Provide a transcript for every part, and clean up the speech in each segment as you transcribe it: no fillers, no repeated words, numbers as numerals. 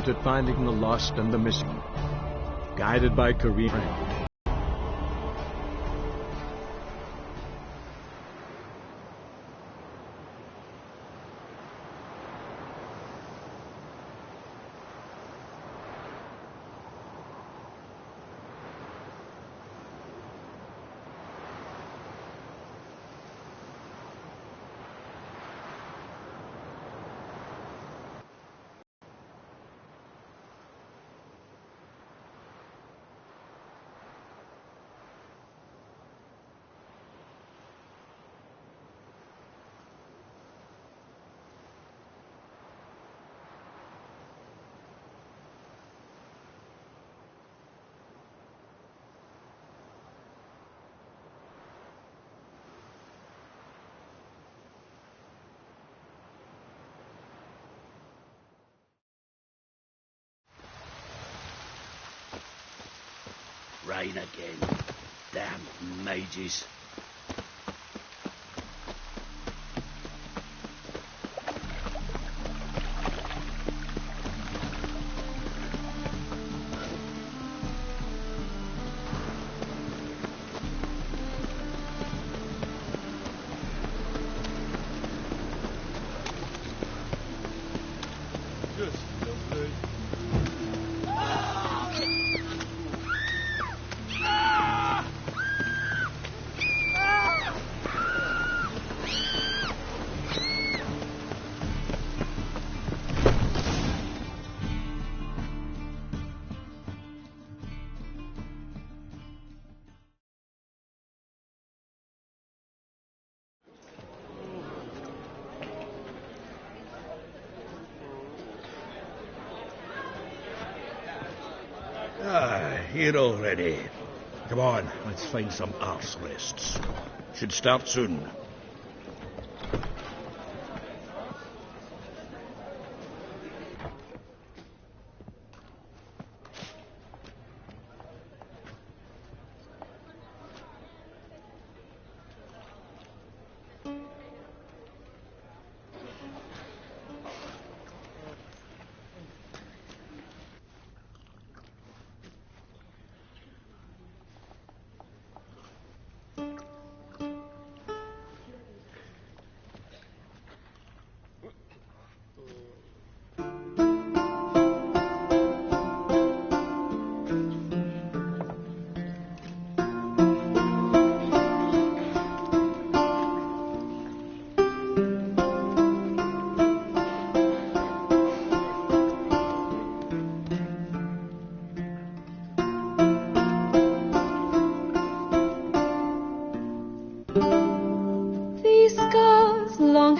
at finding the lost and the missing. Guided by Kareem Frank. Rain again. Damn mages. Here already. Come on, let's find some arse rests. Should start soon.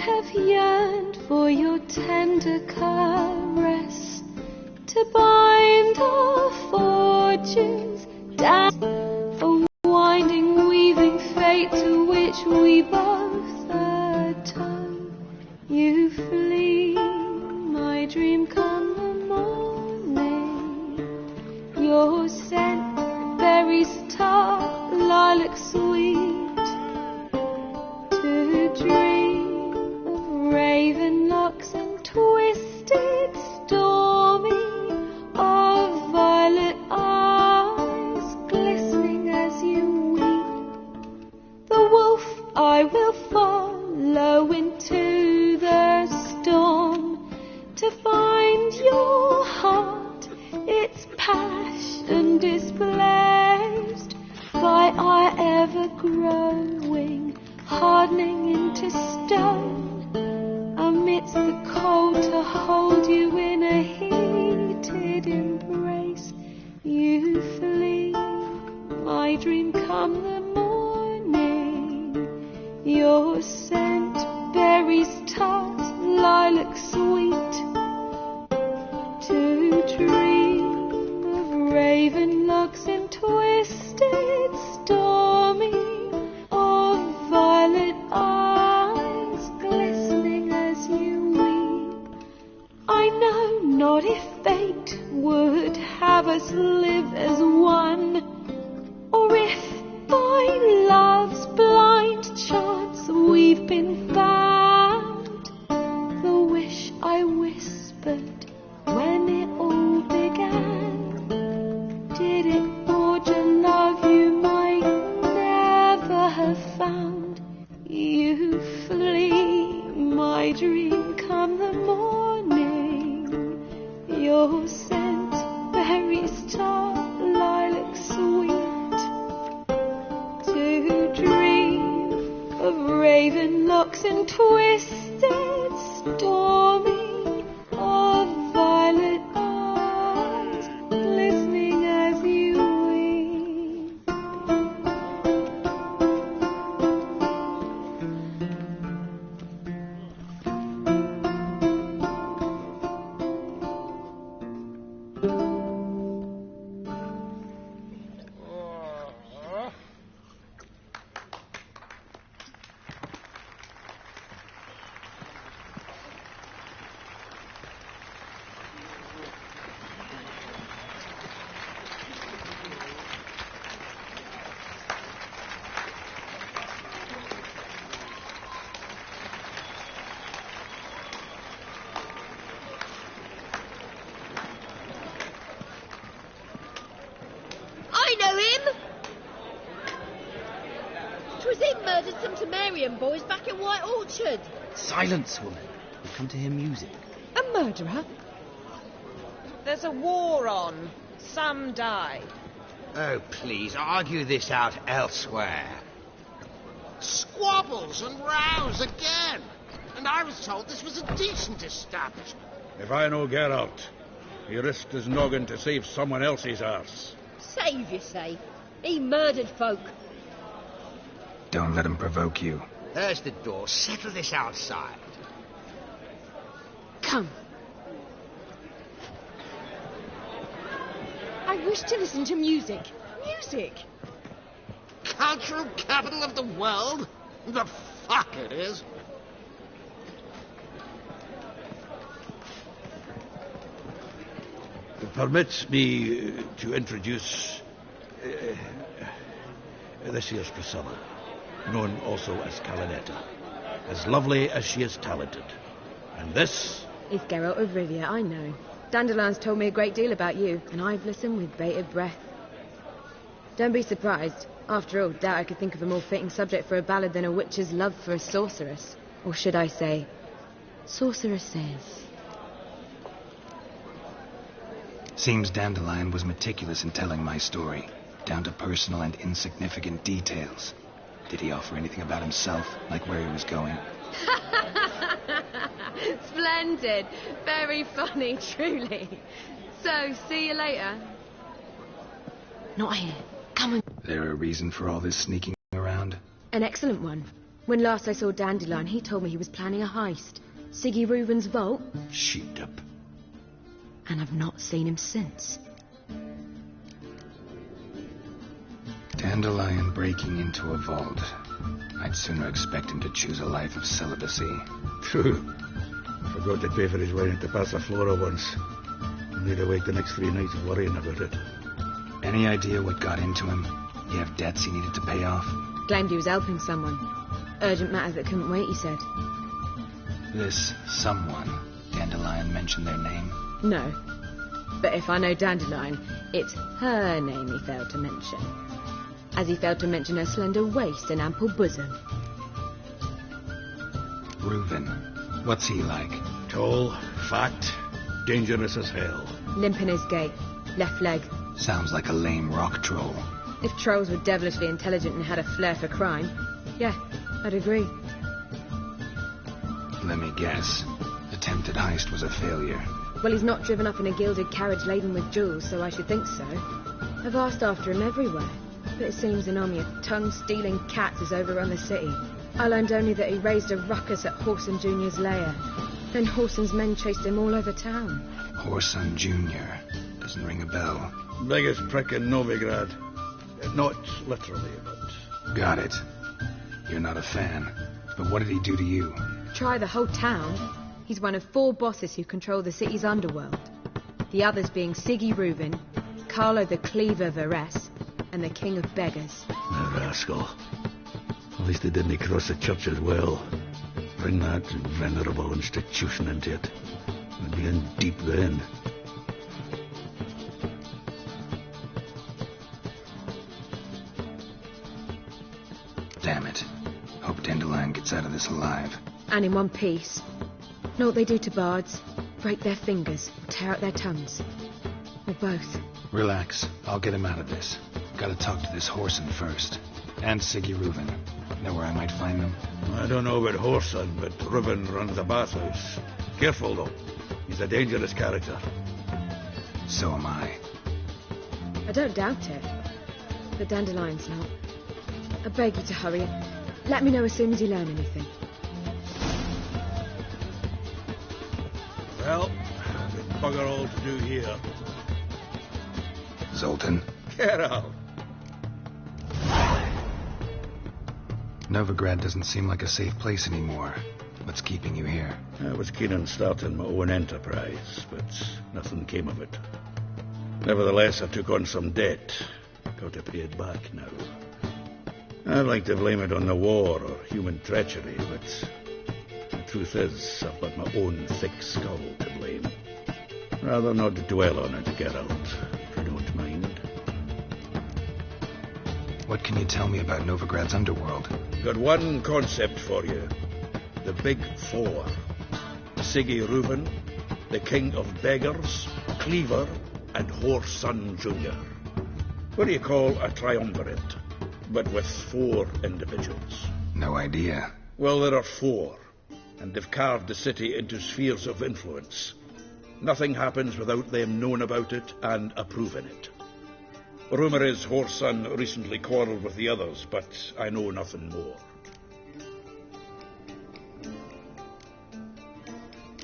Have yearned for your tender caress, to bind our fortunes down a winding, weaving fate to which we both atone. You flee, my dream come the morning. Your scent, berries tart, lilac sweet, to dream. Raven locks and twisted, stormy, of violet eyes, glistening as you weep. The wolf I will follow into the storm, to find your heart, its passion displaced by our ever-growing, hardening into stone. Amidst the cold, to hold you in a heated embrace. You flee, my dream come the morning. Your scent, berries tart, lilac sweet, to dream of raven locks and twisted, stormy, of violet eyes, glistening as you weep. I know not if fate would have us live as one, or if by love's blind chance we've been found. The wish I whispered when it all your scent, berries tart, lilac sweet, to dream of raven locks and twisted stormy, of violet eyes glistening as you weep. I know him! 'Twas him murdered some Temerian boys back in White Orchard. Silence, woman. We've come to hear music. A murderer? There's a war on. Some die. Oh, please, argue this out elsewhere. Squabbles and rows again. And I was told this was a decent establishment. If I know Geralt, he risked his noggin to save someone else's arse. Save, you say? He murdered folk. Don't let him provoke you. There's the door. Settle this outside. Come. I wish to listen to music. Music! Cultural capital of the world? The fuck it is. Permit me to introduce... this here's Priscilla, known also as Calinetta. As lovely as she is talented. And this... It's Geralt of Rivia, I know. Dandelion's told me a great deal about you, and I've listened with bated breath. Don't be surprised. After all, doubt I could think of a more fitting subject for a ballad than a witch's love for a sorceress. Or should I say, sorceresses. Seems Dandelion was meticulous in telling my story, down to personal and insignificant details. Did he offer anything about himself, like where he was going? Splendid. Very funny, truly. So, see you later. Not here. Come on. There a reason for all this sneaking around? An excellent one. When last I saw Dandelion, he told me he was planning a heist. Siggy Reuben's vault. Sheet up. And I've not seen him since. Dandelion breaking into a vault. I'd sooner expect him to choose a life of celibacy. True. Forgot to pay for his wine at the Passaflora once. Need to wait the next 3 nights worrying about it. Any idea what got into him? You have debts he needed to pay off? Claimed he was helping someone. Urgent matters that couldn't wait, he said. This someone, Dandelion mentioned their name? No. But if I know Dandelion, it's her name he failed to mention. As he failed to mention her slender waist and ample bosom. Reuben. What's he like? Tall, fat, dangerous as hell. Limp in his gait. Left leg. Sounds like a lame rock troll. If trolls were devilishly intelligent and had a flair for crime, yeah, I'd agree. Let me guess. Attempted heist was a failure. Well, he's not driven up in a gilded carriage laden with jewels, so I should think so. I've asked after him everywhere, but it seems an army of tongue-stealing cats has overrun the city. I learned only that he raised a ruckus at Whoreson Jr.'s lair. Then Whoreson's men chased him all over town. Whoreson Jr. Doesn't ring a bell. Biggest prick in Novigrad. Not literally, but... Got it. You're not a fan. But what did he do to you? Try the whole town. He's one of 4 bosses who control the city's underworld. The others being Siggy Reuben, Carlo the Cleaver Varese, and the King of Beggars. The rascal. At least they didn't cross the church as well. Bring that venerable institution into it. We'd be in deep then. Damn it. Hope Dandelion gets out of this alive. And in one piece. Know what they do to bards? break their fingers, or tear out their tongues. Or both. Relax. I'll get him out of this. Gotta talk to this Whoreson first. And Siggy Reuven. Know where I might find them? I don't know about Whoreson, but Reuven runs the bathhouse. Careful, though. He's a dangerous character. So am I. I don't doubt it. But Dandelion's not. I beg you to hurry. Let me know as soon as you learn anything. Well, there's bugger all to do here. Zoltan. Get out. Novigrad doesn't seem like a safe place anymore. What's keeping you here? I was keen on starting my own enterprise, but nothing came of it. Nevertheless, I took on some debt. Got to pay it back now. I'd like to blame it on the war or human treachery, but the truth is, I've got my own thick skull to blame. Rather not dwell on it, Geralt, if you don't mind. What can you tell me about Novigrad's underworld? Got one concept for you. The Big Four. Siggy Reuven, the King of Beggars, Cleaver, and Whoreson Jr. What do you call a triumvirate, but with 4 individuals? No idea. Well, there are 4, and they've carved the city into spheres of influence. Nothing happens without them knowing about it and approving it. Rumour is Whoreson recently quarrelled with the others, but I know nothing more.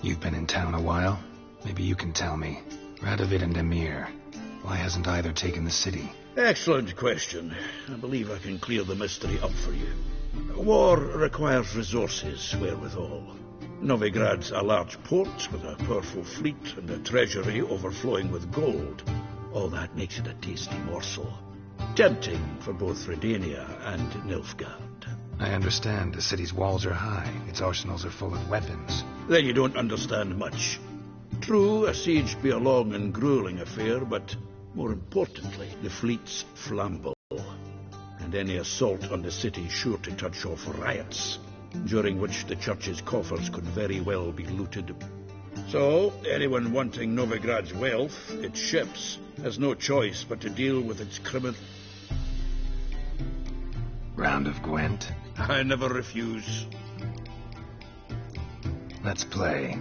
You've been in town a while. Maybe you can tell me. Radovid and Emir. Why hasn't either taken the city? Excellent question. I believe I can clear the mystery up for you. War requires resources wherewithal. Novigrad's a large port with a powerful fleet and a treasury overflowing with gold. All that makes it a tasty morsel. Tempting for both Redania and Nilfgaard. I understand. The city's walls are high. Its arsenals are full of weapons. Then you don't understand much. True, a siege be a long and grueling affair, but more importantly, the fleet's flammable. And any assault on the city sure to touch off riots, during which the church's coffers could very well be looted. So, anyone wanting Novigrad's wealth, its ships, has no choice but to deal with its criminal... Round of Gwent. I never refuse. Let's play.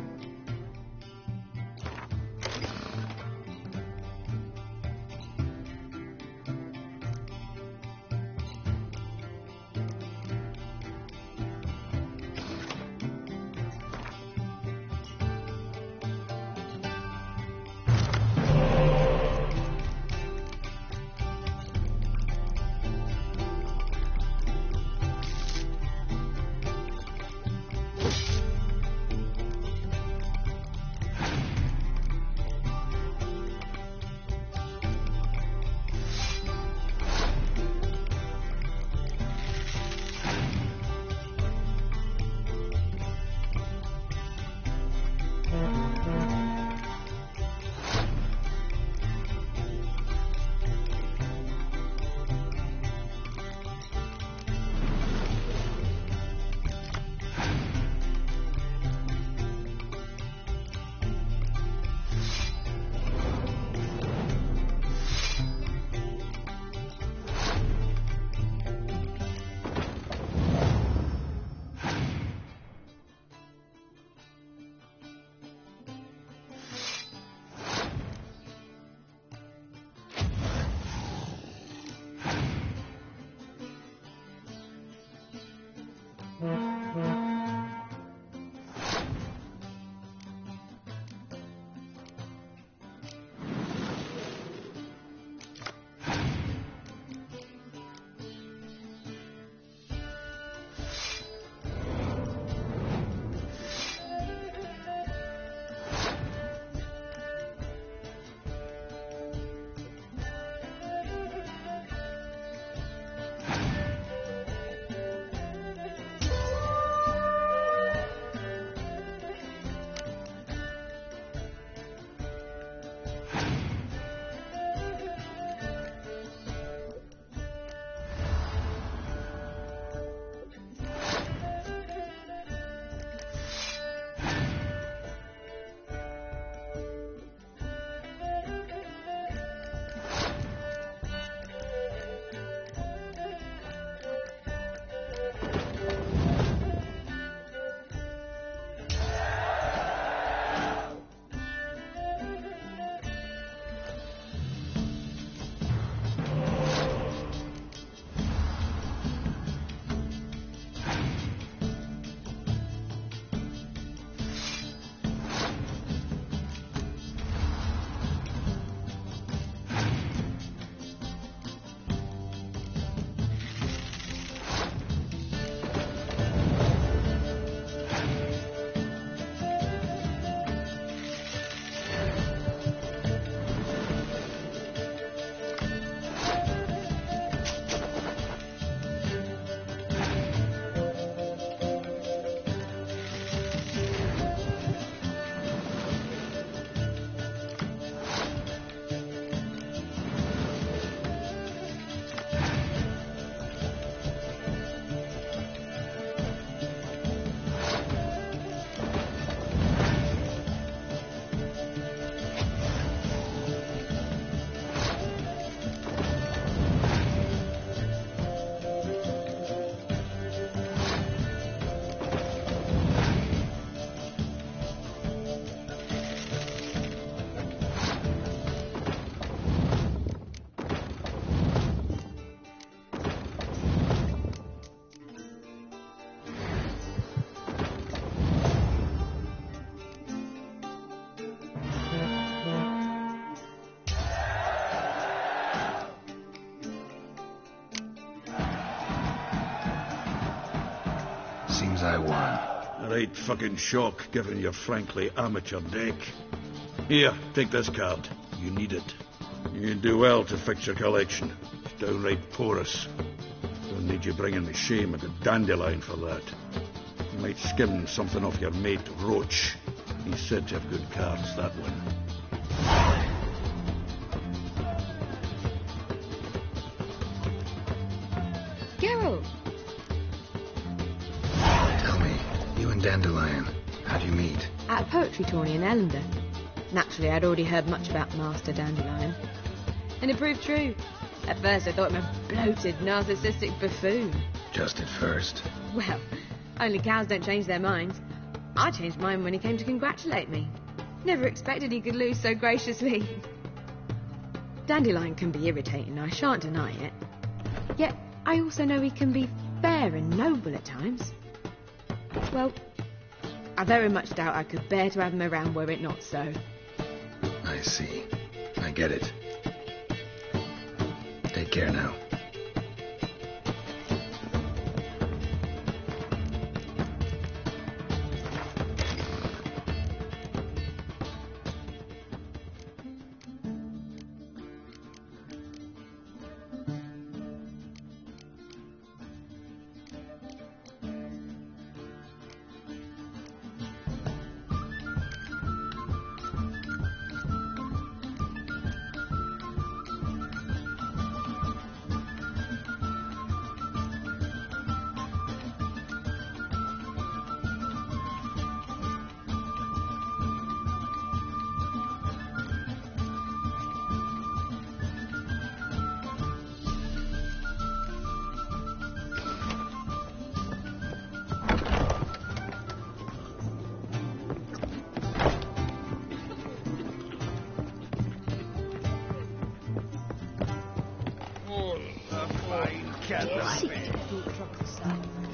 Seems I won. A right fucking shock, given your frankly amateur deck. Here, take this card. You need it. You'd do well to fix your collection. It's downright porous. Don't need you bringing me shame at the Dandelion for that. You might skim something off your mate Roach. He's said to have good cards, that one. Geralt! Tell me, you and Dandelion, how'd you meet? At a poetry tourney in Ellender. Naturally, I'd already heard much about Master Dandelion. And it proved true. At first, I thought him a bloated, narcissistic buffoon. Just at first. Well, only cows don't change their minds. I changed mine when he came to congratulate me. Never expected he could lose so graciously. Dandelion can be irritating, I shan't deny it. Yet, I also know he can be fair and noble at times. Well, I very much doubt I could bear to have him around were it not so. I see. I get it. Take care now.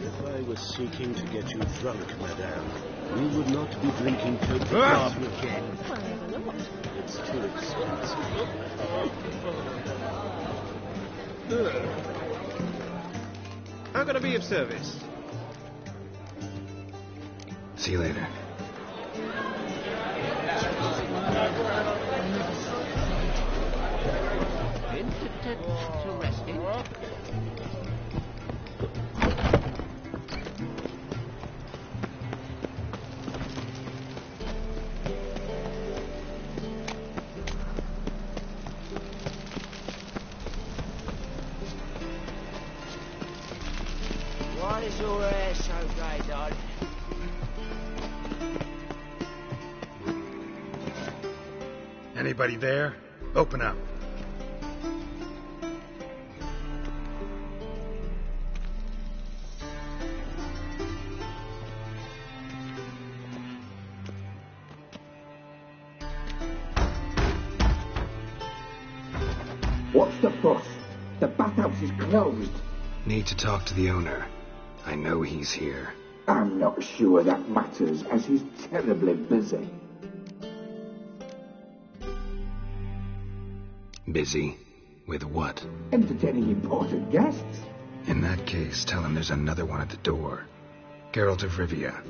If I was seeking to get you drunk, madame, we would not be drinking Cote D'Ivoire again. It's too expensive. How can I be of service? See you later. Interesting. Why is your hair so grey, darling? Anybody there? Open up. What's the fuss? The bathhouse is closed. Need to talk to the owner. I know he's here. I'm not sure that matters, as he's terribly busy. Busy? With what? Entertaining important guests. In that case, tell him there's another one at the door. Geralt of Rivia.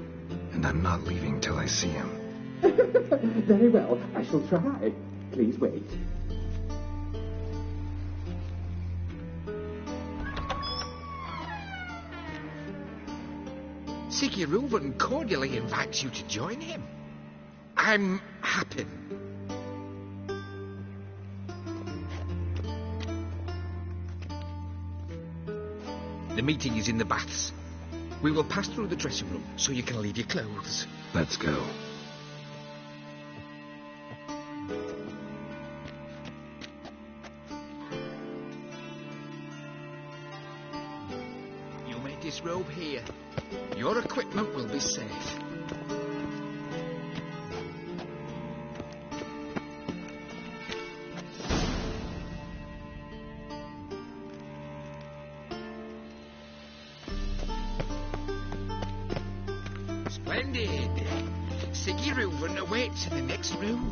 And I'm not leaving till I see him. Very well, I shall try. Please wait. Siggy Reuben cordially invites you to join him. I'm happy. The meeting is in the baths. We will pass through the dressing room so you can leave your clothes. Let's go. You may disrobe here. Your equipment will be safe. Splendid. Siggy Reuben awaits in the next room.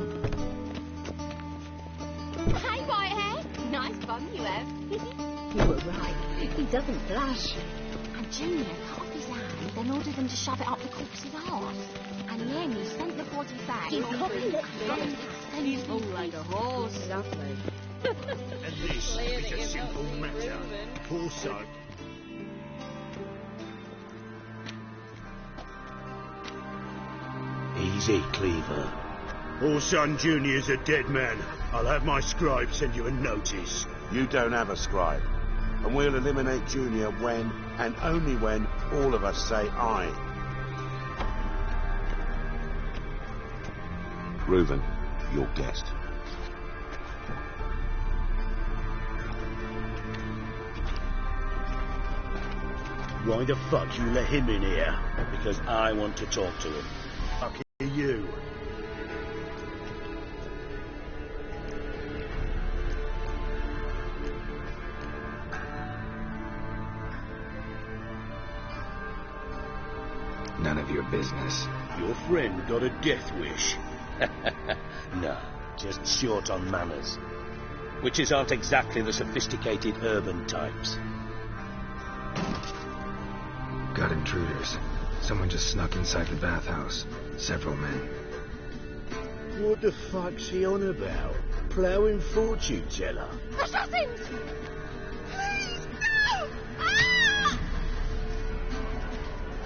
Hey, Whitehead. Nice bum you have. You were right. He doesn't blush. And Junior cut off his hand then ordered them to shove it up the corpse's arse. And then he sent the body back. He's full like a horse. Lovely. And this is a simple matter. Poor son. Easy, Cleaver. Horson Jr.'s a dead man. I'll have my scribe send you a notice. You don't have a scribe. And we'll eliminate Junior when, and only when, all of us say aye. Reuven, your guest. Why the fuck you let him in here? Because I want to talk to him. Fuck you. None of your business. Your friend got a death wish. No, just short on manners. Witches aren't exactly the sophisticated urban types. Got intruders. Someone just snuck inside the bathhouse. Several men. What the fuck's he on about? Ploughing fortune teller? Assassins! Please, no! Ah!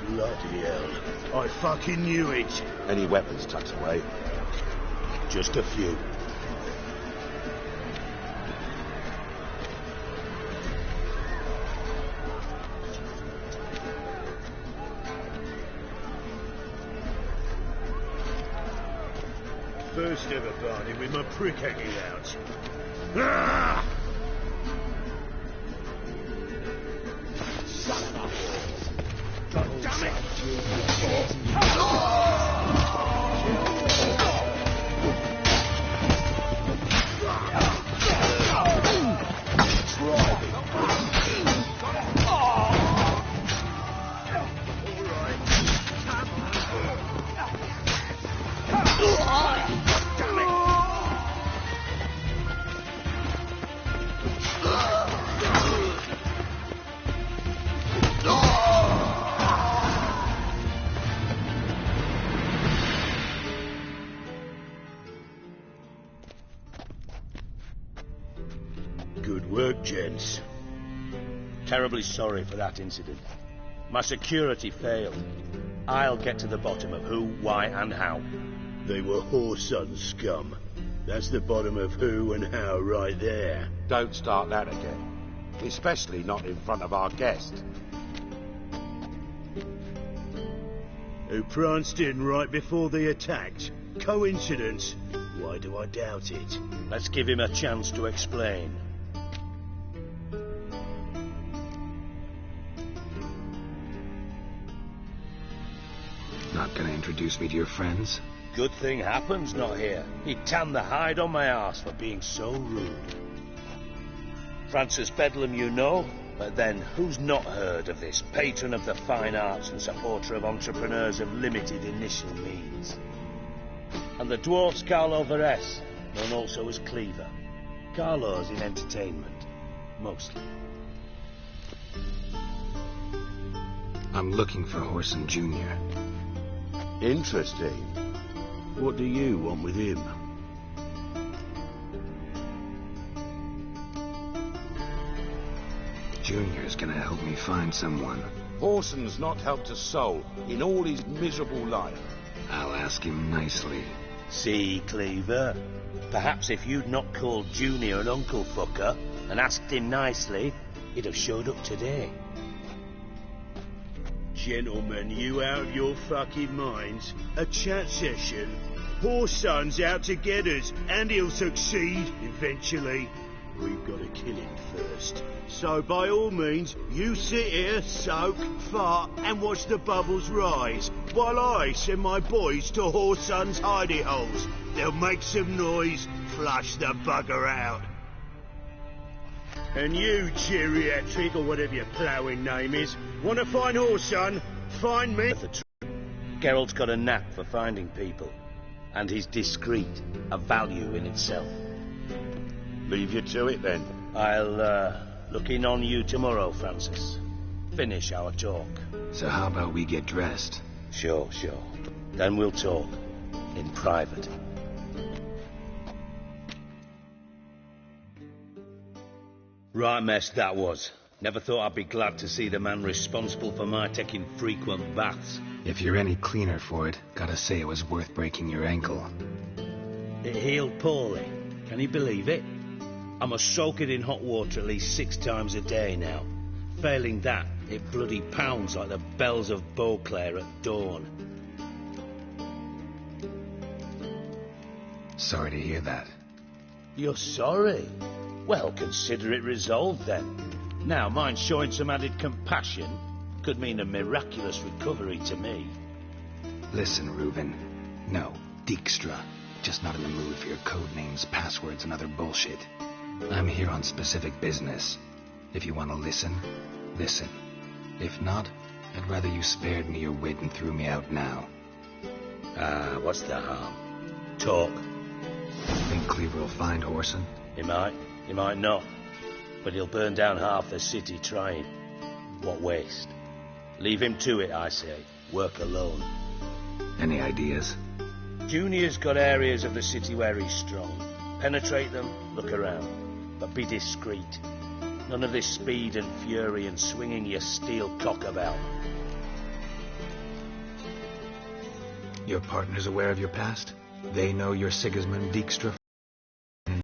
Bloody hell. I fucking knew it. Any weapons tucked away? Just a few. First ever party with my prick hanging out. Ah! Son of a whore. God damn it! Good work, gents. Terribly sorry for that incident. My security failed. I'll get to the bottom of who, why, and how. They were Horson scum. That's the bottom of who and how right there. Don't start that again. Especially not in front of our guest. Who pranced in right before they attacked. Coincidence? Why do I doubt it? Let's give him a chance to explain. Not gonna introduce me to your friends? Good thing Happen's not here. He'd tan the hide on my arse for being so rude. Francis Bedlam you know, but then who's not heard of this patron of the fine arts and supporter of entrepreneurs of limited initial means? And the dwarf's Carlo Veres, known also as Cleaver. Carlo's in entertainment, mostly. I'm looking for Horson Jr. Interesting. What do you want with him? Junior's gonna help me find someone. Horson's not helped a soul in all his miserable life. I'll ask him nicely. See, Cleaver? Perhaps if you'd not called Junior an uncle fucker and asked him nicely, he'd have showed up today. Gentlemen, you out of your fucking minds? A chat session? Horson's out to get us, and he'll succeed eventually. We've got to kill him first. So by all means, you sit here, soak, fart, and watch the bubbles rise, while I send my boys to Horson's hidey holes. They'll make some noise, flush the bugger out. And you, geriatric, or whatever your ploughing name is, want to find Horson? Find me. Geralt's got a knack for finding people, and he's discreet, a value in itself. Leave you to it then. I'll look in on you tomorrow, Francis. finish our talk. So how about we get dressed? Sure. Then we'll talk. In private. Right mess that was. Never thought I'd be glad to see the man responsible for my taking frequent baths. If you're any cleaner for it, gotta say it was worth breaking your ankle. It healed poorly. Can you believe it? I must soak it in hot water at least 6 times a day now. Failing that, it bloody pounds like the bells of Beauclair at dawn. Sorry to hear that. You're sorry? Well, consider it resolved then. Now, mind showing some added compassion could mean a miraculous recovery to me. Listen, Reuben. No, Dijkstra. Just not in the mood for your code names, passwords, and other bullshit. I'm here on specific business. If you want to listen, listen. If not, I'd rather you spared me your wit and threw me out now. What's the harm? Talk. Think Cleaver will find Orson? He might not. But he'll burn down half the city trying. What waste. Leave him to it, I say. Work alone. Any ideas? Junior's got areas of the city where he's strong. Penetrate them, look around. But be discreet. None of this speed and fury and swinging your steel cock about. Your partner's aware of your past? They know you're Sigismund Dijkstra